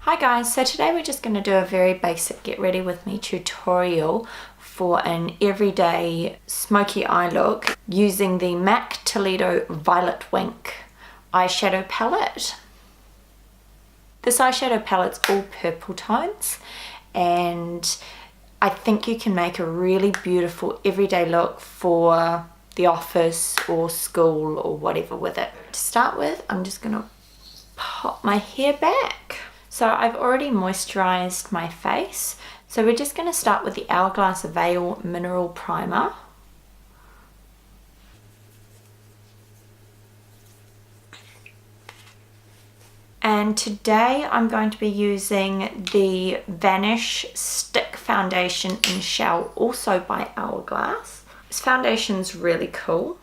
Hi guys, so today we're just going to do a very basic get ready with me tutorial for an everyday smoky eye look using the MAC Toledo Violetwinks eyeshadow palette. This eyeshadow palette's all purple tones and I think you can make a really beautiful everyday look for the office or school or whatever with it. To start with, I'm just going to pop my hair back. So I've already moisturized my face. So we're just going to start with the Hourglass Veil Mineral Primer. And today I'm going to be using the Vanish Stick Foundation in Shell, also by Hourglass. This foundation's really cool.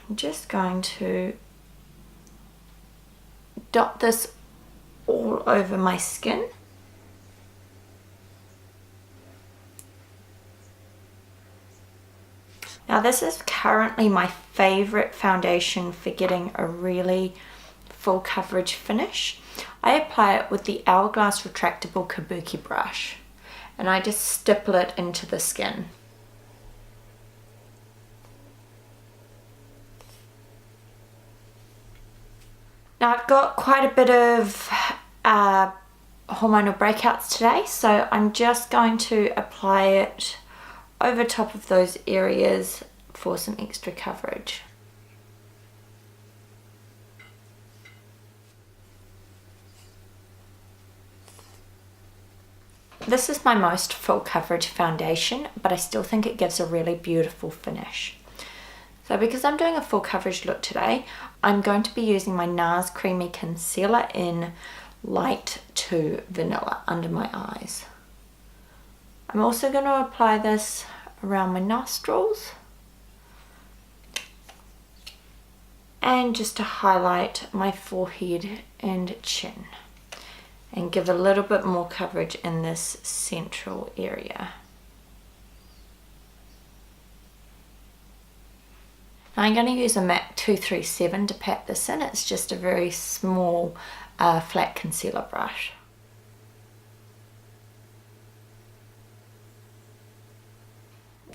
I'm just going to dot this all over my skin. Now this is currently my favorite foundation for getting a really full coverage finish. I apply it with the Hourglass retractable kabuki brush and I just stipple it into the skin. Now I've got quite a bit of hormonal breakouts today, so I'm just going to apply it over top of those areas for some extra coverage. This is my most full coverage foundation, but I still think it gives a really beautiful finish. So because I'm doing a full coverage look today, I'm going to be using my Nars Creamy Concealer in Light to Vanilla under my eyes. I'm also going to apply this around my nostrils and just to highlight my forehead and chin and give a little bit more coverage in this central area. I'm going to use a MAC 237 to pat this in. It's just a very small flat concealer brush.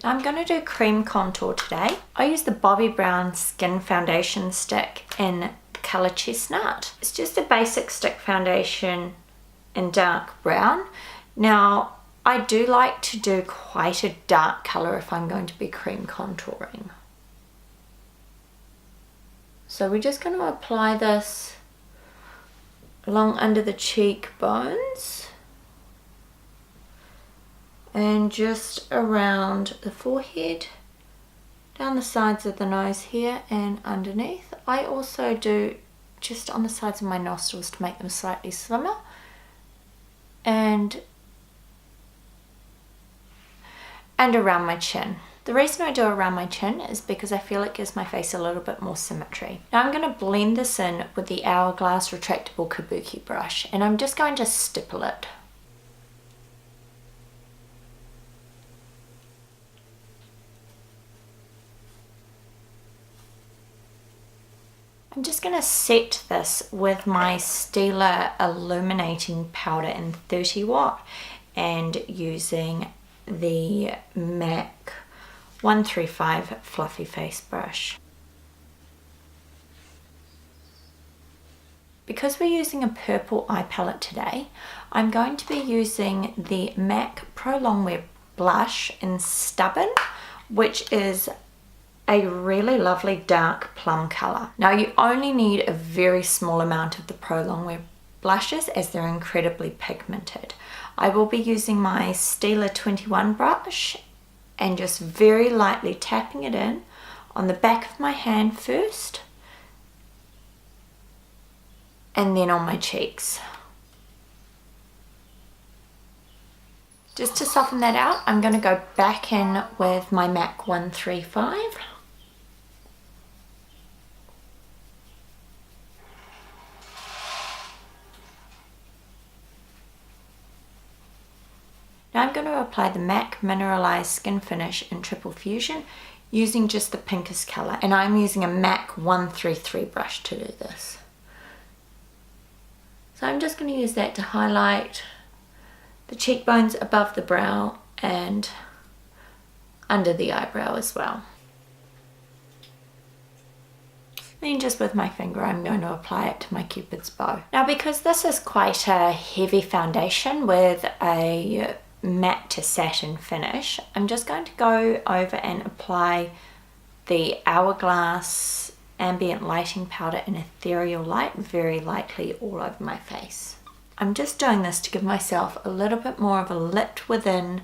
I'm going to do cream contour today. I use the Bobbi Brown Skin Foundation stick in the colour Chestnut. It's just a basic stick foundation in dark brown. Now I do like to do quite a dark colour if I'm going to be cream contouring. So we're just going to apply this along under the cheekbones and just around the forehead, down the sides of the nose here and underneath. I also do just on the sides of my nostrils to make them slightly slimmer and around my chin. The reason I do around my chin is because I feel it gives my face a little bit more symmetry. Now I'm going to blend this in with the Hourglass retractable kabuki brush and I'm just going to stipple it. I'm just going to set this with my Stila Illuminating powder in 30 watt and using the MAC 135 fluffy face brush. Because we're using a purple eye palette today, I'm going to be using the MAC Pro Longwear blush in Stubborn, which is a really lovely dark plum colour. Now you only need a very small amount of the Pro Longwear blushes as they're incredibly pigmented. I will be using my Stila 21 brush and just very lightly tapping it in on the back of my hand first and then on my cheeks. Just to soften that out, I'm going to go back in with my MAC 135. Now I'm going to apply the MAC Mineralise Skinfinish in Triple Fusion using just the pinkest colour, and I'm using a MAC 133 brush to do this. So I'm just going to use that to highlight the cheekbones above the brow and under the eyebrow as well. Then just with my finger I'm going to apply it to my Cupid's bow. Now because this is quite a heavy foundation with a matte to satin finish, I'm just going to go over and apply the Hourglass Ambient Lighting Powder in Ethereal Light very lightly all over my face. I'm just doing this to give myself a little bit more of a lit within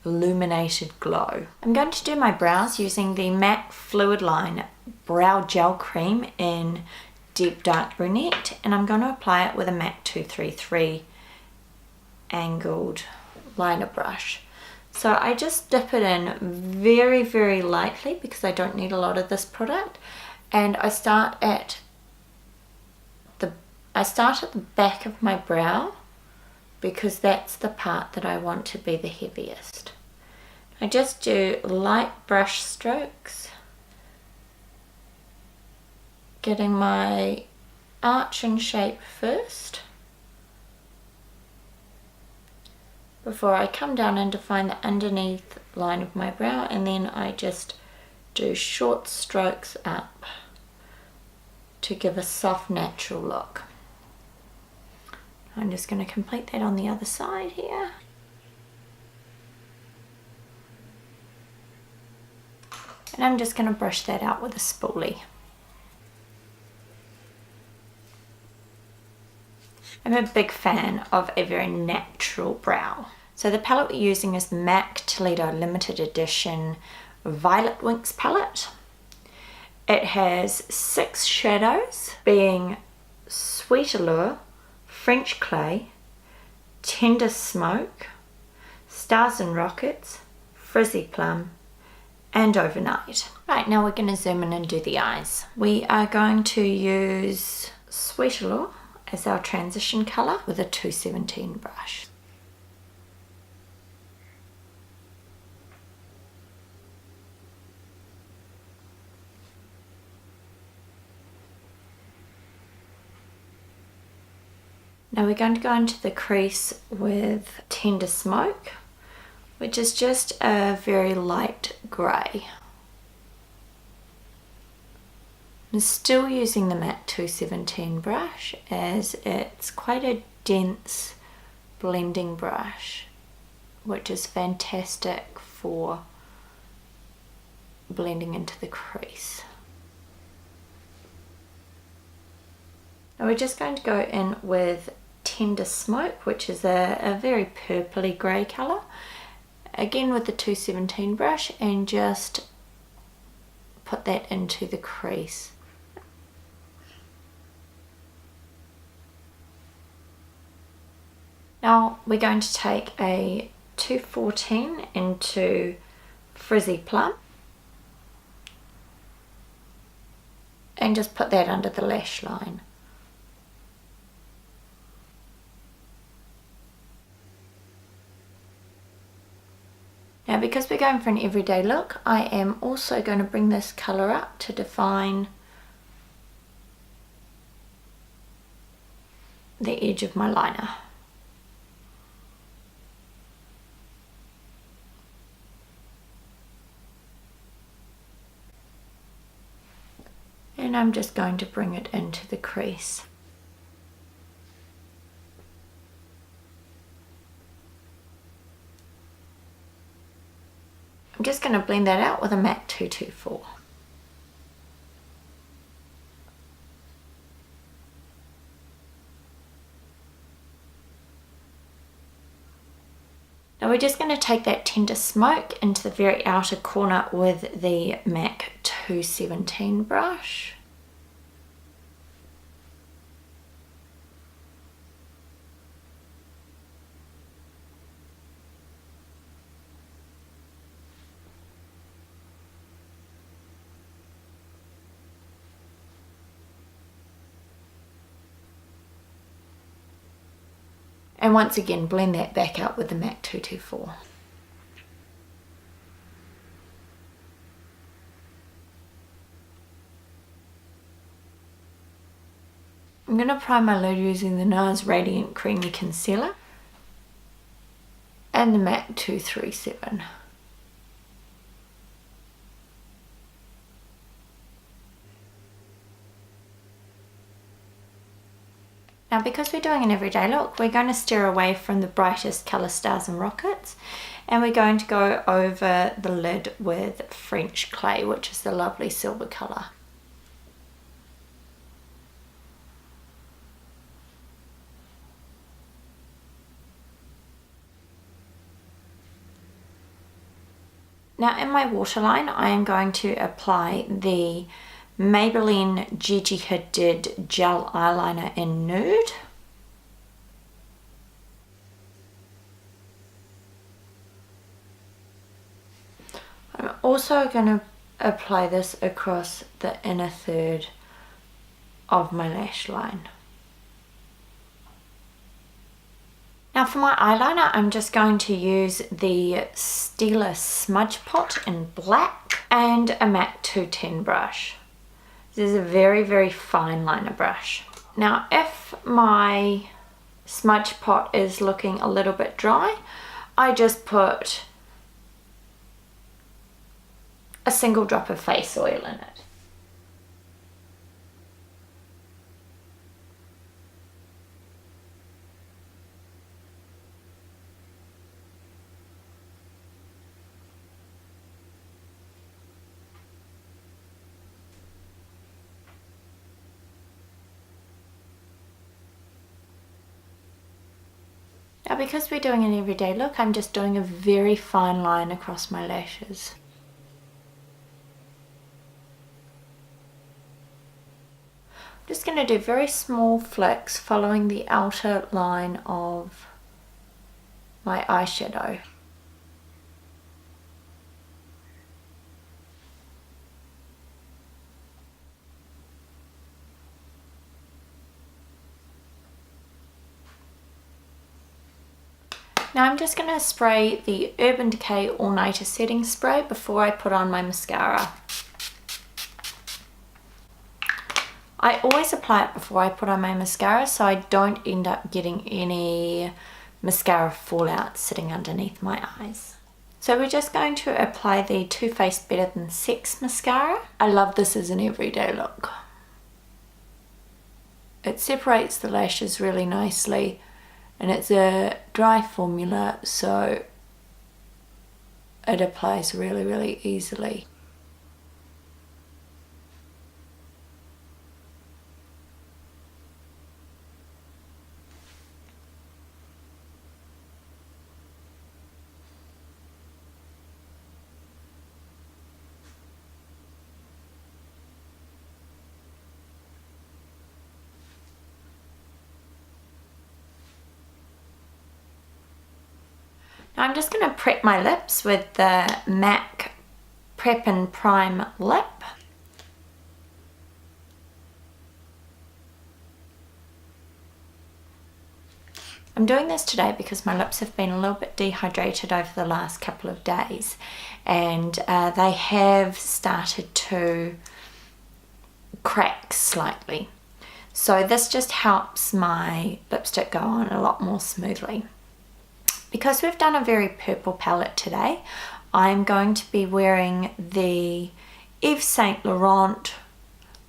illuminated glow. I'm going to do my brows using the MAC Fluidline Brow Gel Cream in Deep Dark Brunette, and I'm going to apply it with a MAC 233 angled liner brush. So I just dip it in very, very lightly because I don't need a lot of this product, and I start at the back of my brow because that's the part that I want to be the heaviest. I just do light brush strokes, getting my arch in shape first before I come down and define the underneath line of my brow, and then I just do short strokes up to give a soft natural look. I'm just going to complete that on the other side here. And I'm just going to brush that out with a spoolie. I'm a big fan of a very natural brow. So the palette we're using is the MAC Toledo Limited Edition Violetwinks palette. It has 6 shadows, being Sweet Allure, French Clay, Tender Smoke, Stars and Rockets, Frizzy Plum, and Overnight. Right, now we're going to zoom in and do the eyes. We are going to use Sweet Allure as our transition colour with a 217 brush. Now we're going to go into the crease with Tender Smoke, which is just a very light grey. I'm still using the MAC 217 brush as it's quite a dense blending brush, which is fantastic for blending into the crease. Now we're just going to go in with Tender Smoke, which is a very purpley grey colour, again with the 217 brush, and just put that into the crease. Now we're going to take a 214 into Frizzy Plum and just put that under the lash line. Now because we're going for an everyday look, I am also going to bring this colour up to define the edge of my liner. And I'm just going to bring it into the crease. I'm just going to blend that out with a MAC 224. Now we're just going to take that Tender Smoke into the very outer corner with the MAC 217 brush. And once again, blend that back out with the MAC 224. I'm going to prime my lid using the Nars Radiant Creamy Concealer and the MAC 237. Now, because we're doing an everyday look, we're going to steer away from the brightest colour stars and rockets, and we're going to go over the lid with French Clay, which is the lovely silver colour. Now in my waterline, I am going to apply the Maybelline Gigi Hadid Gel Eyeliner in Nude. I'm also going to apply this across the inner third of my lash line. Now for my eyeliner, I'm just going to use the Stila Smudge Pot in black and a MAC 210 brush. This is a very, very fine liner brush. Now if my smudge pot is looking a little bit dry, I just put a single drop of face oil in it. Now because we're doing an everyday look, I'm just doing a very fine line across my lashes. I'm just going to do very small flicks following the outer line of my eyeshadow. Now I'm just going to spray the Urban Decay All Nighter Setting Spray before I put on my mascara. I always apply it before I put on my mascara so I don't end up getting any mascara fallout sitting underneath my eyes. So we're just going to apply the Too Faced Better Than Sex mascara. I love this as an everyday look. It separates the lashes really nicely. And it's a dry formula, so it applies really, really easily. I'm just going to prep my lips with the MAC Prep and Prime Lip. I'm doing this today because my lips have been a little bit dehydrated over the last couple of days, and they have started to crack slightly. So this just helps my lipstick go on a lot more smoothly. Because we've done a very purple palette today, I'm going to be wearing the Yves Saint Laurent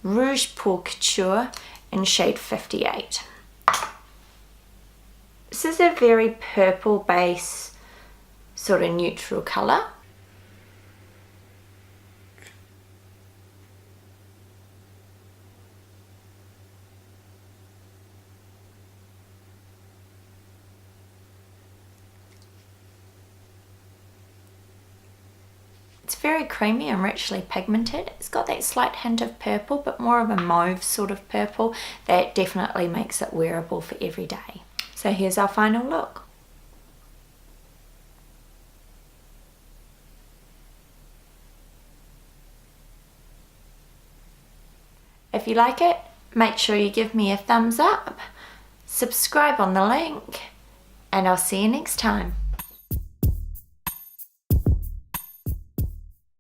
Rouge Pour Couture in shade 58. This is a very purple base, sort of neutral colour. It's very creamy and richly pigmented. It's got that slight hint of purple, but more of a mauve sort of purple that definitely makes it wearable for every day. So here's our final look. If you like it, make sure you give me a thumbs up, subscribe on the link, and I'll see you next time.